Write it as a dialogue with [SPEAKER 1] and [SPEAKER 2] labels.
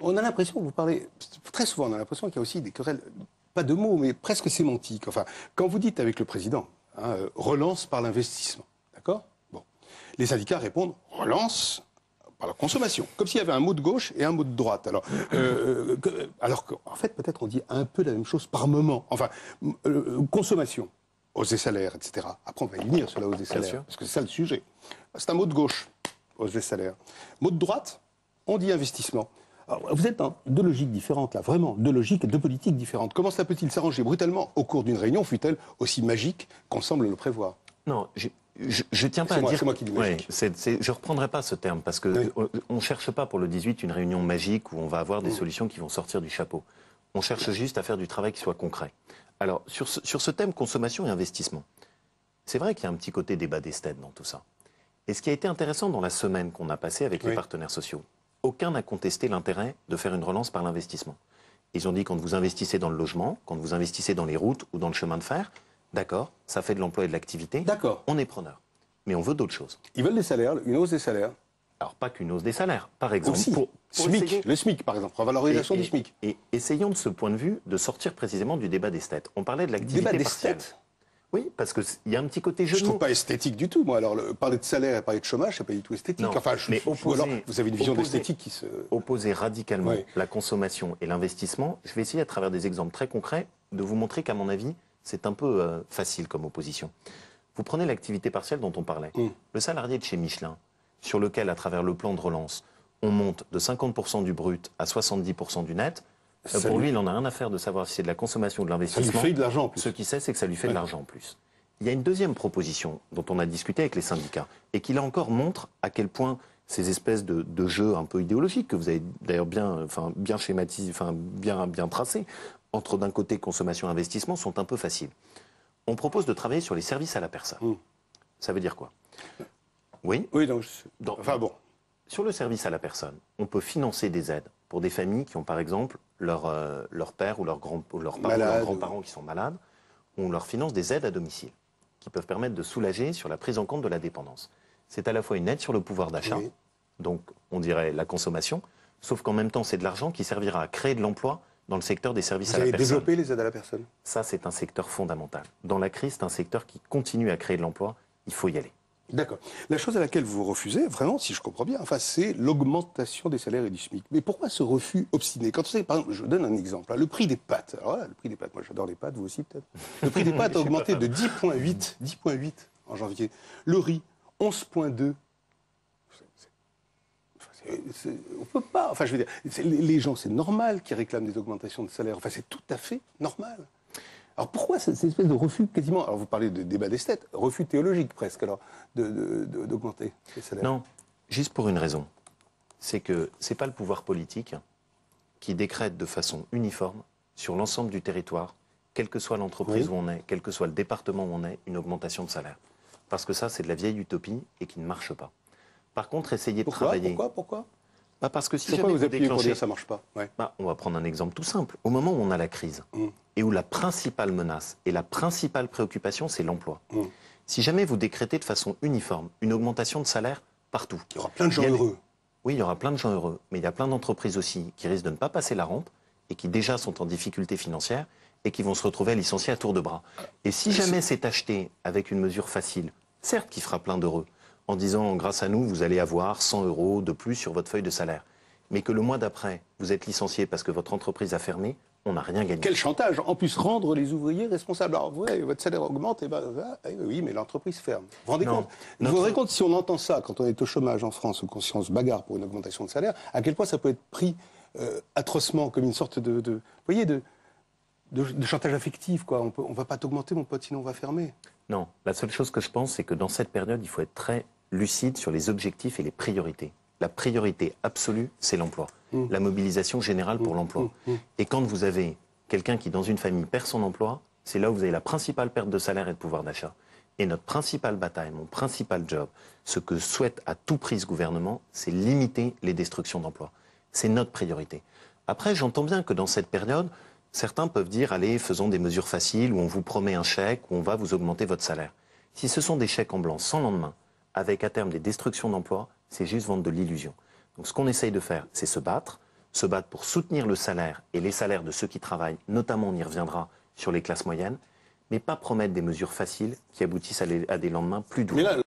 [SPEAKER 1] On a l'impression, vous parlez, très souvent, on a l'impression qu'il y a aussi des querelles, pas de mots, mais presque sémantiques. Enfin, quand vous dites avec le président, relance par l'investissement, d'accord? Bon. Les syndicats répondent, relance par la consommation, comme s'il y avait un mot de gauche et un mot de droite. Alors qu'en fait, peut-être on dit un peu la même chose par moment. Enfin, consommation, hausse des salaires, etc. Après, on va y venir sur la hausse des salaires, parce que c'est ça le sujet. C'est un mot de gauche, hausse des salaires. Mot de droite, on dit investissement. Alors, vous êtes dans deux logiques différentes, là, vraiment, deux logiques et deux politiques différentes. Comment cela peut-il s'arranger brutalement au cours d'une réunion, fût-elle aussi magique qu'on semble le prévoir?
[SPEAKER 2] Non, je tiens pas à dire...
[SPEAKER 1] C'est moi qui dis magique.
[SPEAKER 2] Je ne reprendrai pas ce terme, parce qu'on ne cherche pas pour le 18 une réunion magique où on va avoir des solutions qui vont sortir du chapeau. On cherche juste à faire du travail qui soit concret. Alors, sur ce thème consommation et investissement, c'est vrai qu'il y a un petit côté débat d'esthète dans tout ça. Et ce qui a été intéressant dans la semaine qu'on a passée avec les partenaires sociaux, aucun n'a contesté l'intérêt de faire une relance par l'investissement. Ils ont dit quand vous investissez dans le logement, quand vous investissez dans les routes ou dans le chemin de fer, d'accord, ça fait de l'emploi et de l'activité, d'accord, on est preneur. Mais on veut d'autres choses.
[SPEAKER 1] Ils veulent des salaires, une hausse des salaires.
[SPEAKER 2] Alors pas qu'une hausse des salaires, par exemple.
[SPEAKER 1] Aussi, le SMIC par exemple, revalorisation du SMIC.
[SPEAKER 2] Et essayons de ce point de vue de sortir précisément du débat d'esthète. On parlait de l'activité partielle. Oui, parce qu'il y a un un petit côté jeu de mots.
[SPEAKER 1] Je ne trouve pas esthétique du tout, moi. Alors, parler de salaire et parler de chômage, c'est pas du tout esthétique.
[SPEAKER 2] Non,
[SPEAKER 1] enfin,
[SPEAKER 2] ou
[SPEAKER 1] alors, vous avez une vision d'esthétique qui se...
[SPEAKER 2] Opposer radicalement la consommation et l'investissement, je vais essayer, à travers des exemples très concrets, de vous montrer qu'à mon avis, c'est un peu facile comme opposition. Vous prenez l'activité partielle dont on parlait. Le salarié de chez Michelin, sur lequel, à travers le plan de relance, on monte de 50% du brut à 70% du net, pour lui, il n'en a rien à faire de savoir si c'est de la consommation ou de l'investissement.
[SPEAKER 1] Ça lui fait de l'argent en plus.
[SPEAKER 2] Ce qu'il sait, c'est que ça lui fait de l'argent en plus. Il y a une deuxième proposition dont on a discuté avec les syndicats et qui, là encore, montre à quel point ces espèces de jeux un peu idéologiques, que vous avez d'ailleurs bien schématisé, bien tracés, entre d'un côté consommation et investissement, sont un peu faciles. On propose de travailler sur les services à la personne. Ça veut dire quoi? Oui.
[SPEAKER 1] Oui, enfin bon.
[SPEAKER 2] Sur le service à la personne, on peut financer des aides pour des familles qui ont par exemple leur père ou leurs grands-parents qui sont malades. On leur finance des aides à domicile qui peuvent permettre de soulager sur la prise en compte de la dépendance. C'est à la fois une aide sur le pouvoir d'achat, donc on dirait la consommation, sauf qu'en même temps c'est de l'argent qui servira à créer de l'emploi dans le secteur des services à la personne.
[SPEAKER 1] Vous avez développé les aides à la personne?
[SPEAKER 2] Ça, c'est un secteur fondamental. Dans la crise, c'est un secteur qui continue à créer de l'emploi. Il faut y aller.
[SPEAKER 1] D'accord. La chose à laquelle vous refusez, vraiment, si je comprends bien, enfin, c'est l'augmentation des salaires et du SMIC. Mais pourquoi ce refus obstiné? Quand vous savez, par exemple, je vous donne un exemple, le prix des pâtes. Alors là, le prix des pâtes, moi j'adore les pâtes, vous aussi peut-être. Le prix des pâtes a augmenté de 10,8 en janvier. Le riz, 11,2. On peut pas. Enfin, je veux dire, les gens, c'est normal qu'ils réclament des augmentations de salaire. Enfin, c'est tout à fait normal. Alors pourquoi cette espèce de refus quasiment, alors vous parlez de débat d'esthète, refus théologique presque, alors, d'augmenter les salaires?
[SPEAKER 2] Non, juste pour une raison. C'est que ce n'est pas le pouvoir politique qui décrète de façon uniforme sur l'ensemble du territoire, quelle que soit l'entreprise où on est, quel que soit le département où on est, une augmentation de salaire. Parce que ça, c'est de la vieille utopie et qui ne marche pas. Par contre, essayez de travailler...
[SPEAKER 1] Pourquoi
[SPEAKER 2] parce que si
[SPEAKER 1] jamais
[SPEAKER 2] vous
[SPEAKER 1] appuyez pour dire ça marche pas?
[SPEAKER 2] On va prendre un exemple tout simple. Au moment où on a la crise et où la principale menace et la principale préoccupation, c'est l'emploi. Si jamais vous décrétez de façon uniforme une augmentation de salaire partout...
[SPEAKER 1] Il y aura plein de gens heureux.
[SPEAKER 2] Oui, il y aura plein de gens heureux. Mais il y a plein d'entreprises aussi qui risquent de ne pas passer la rampe et qui déjà sont en difficulté financière et qui vont se retrouver à licencier à tour de bras. Et si jamais c'est acheté avec une mesure facile, certes qui fera plein d'heureux, en disant, grâce à nous, vous allez avoir 100 € de plus sur votre feuille de salaire. Mais que le mois d'après, vous êtes licencié parce que votre entreprise a fermé, on n'a rien gagné.
[SPEAKER 1] Quel chantage! En plus, rendre les ouvriers responsables. Alors, votre salaire augmente, oui, mais l'entreprise ferme. Vous vous rendez compte? Vous vous rendez compte, si on entend ça, quand on est au chômage en France, ou quand on se bagarre pour une augmentation de salaire, à quel point ça peut être pris atrocement, comme une sorte de chantage affectif, quoi. On ne va pas t'augmenter, mon pote, sinon on va fermer.
[SPEAKER 2] Non, la seule chose que je pense, c'est que dans cette période, il faut être très lucide sur les objectifs et les priorités. La priorité absolue, c'est l'emploi. La mobilisation générale pour l'emploi. Et quand vous avez quelqu'un qui, dans une famille, perd son emploi, c'est là où vous avez la principale perte de salaire et de pouvoir d'achat. Et notre principale bataille, mon principal job, ce que souhaite à tout prix ce gouvernement, c'est limiter les destructions d'emplois. C'est notre priorité. Après, j'entends bien que dans cette période, certains peuvent dire, allez, faisons des mesures faciles où on vous promet un chèque, où on va vous augmenter votre salaire. Si ce sont des chèques en blanc sans lendemain, avec à terme des destructions d'emplois, c'est juste vendre de l'illusion. Donc ce qu'on essaye de faire, c'est se battre. se battre pour soutenir le salaire et les salaires de ceux qui travaillent, notamment on y reviendra sur les classes moyennes, mais pas promettre des mesures faciles qui aboutissent à des lendemains plus doux.